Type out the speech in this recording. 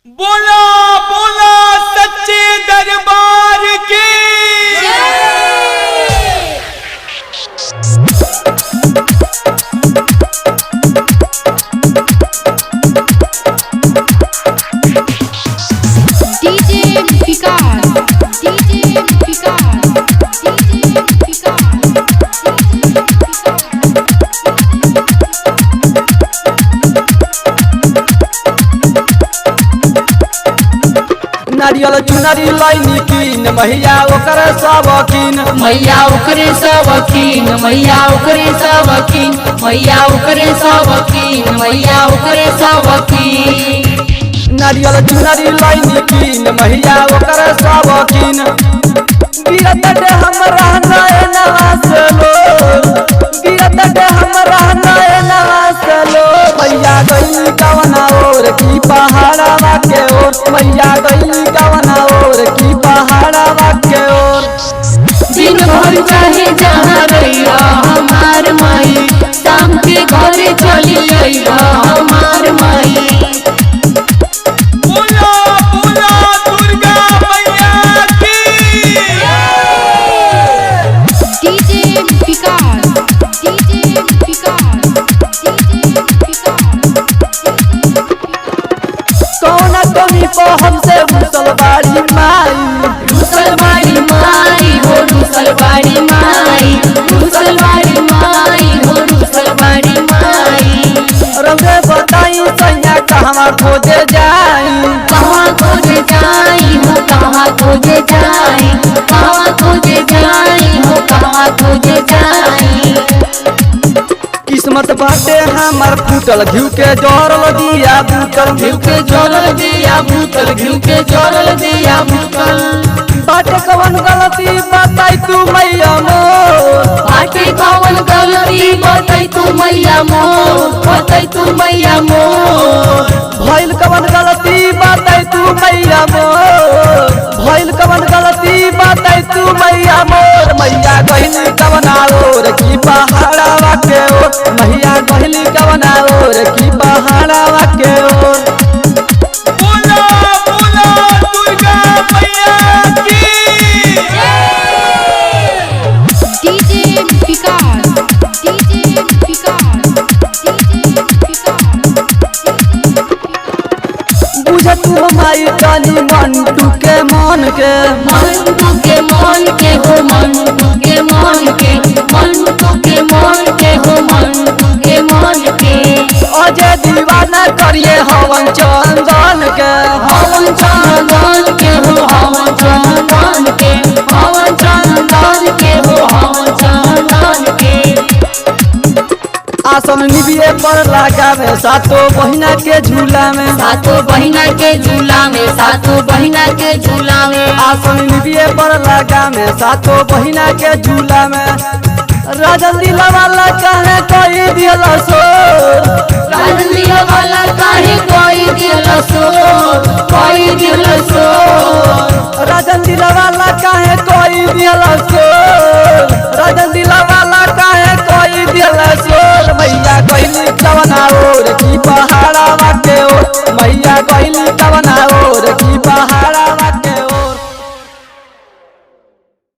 बोला बोला सच्चे दरबार की डीजे विकास डीजे विकास डीजे विकास नारियल चुनरी लाइनी कीन मैया ओकर सबकीन मैया ओकरे सबकीन मैया ओकरे सबकीन मैया ओकरे सबकीन मैया ओकरे सबकीन नारियल चुनरी लाइनी कीन मैया ओकर सबकीन गिरत दे हमरा नयनवा से लो गिरत दे हमरा नयनवा से लो मैया गई कवना और की पहाड़वा के ओर मैया गई कवना और की पहाड़वा के ओर दिन भर चाहे जहाँ रहिया हमार माई शाम के घरे चली अइहा हमार माई बोला बोला दुर्गा मैया की डीजे विकास डीजे विकास डीजे कौन कमी को हमसे मुसलमानी माई मुसलमानी माई हो मुसलमानी माई मुसलमानी माई हो मुसलमानी माई रंगे बताई सैया कहवा खोजे जाई कहाँ खोजे जाई हो कहाँ खोजे जाई कहाँ खोजे जाई हो कहाँ खोजे जाई किस्मत बाटे हमर फूटल घिउ के जोरल दिया बूतल घिउ के जोरल दिया भूतल घिउ के जोरल दिया भूतल बाटे कवन गलती बताई तू मैया मोर बाटे कवन गलती बताई तू मैया मोर बताई तू मैया मोर भइल कवन गलती बताई तू मैया मोर भइल कवन गलती बताई तू मैया मोर मैया गहिली कवन और की पहाड़वा के ओर मैया गहिली कवन और की पहाड़वा के ओर बोला बोला दुर्गा मैया की डीजे विकास डीजे विकास डीजे बुझ तू माई काली मंटू के मन के मंटू के मन के हो मंटू के मन के मंटू के मन के हो मंटू के मन के अजय दीवाना करिए हवन चंदन के हवन चंदन के हो हवन चंदन के हवन चंदन के हो हवन चंदन के आसन निबिये पर लगा में सातो बहिना के झूला में सातों बहिना के झूला में सातों बहिना के झूला में आसन निबिये पर लगा में सातो बहिना के झूला में राजन दिला वाला कहे कोई दिल सो राजलिया वाला काहे कोई दिल सो कोई दिल सो राजन दिला वाला कहे कोई दिल सो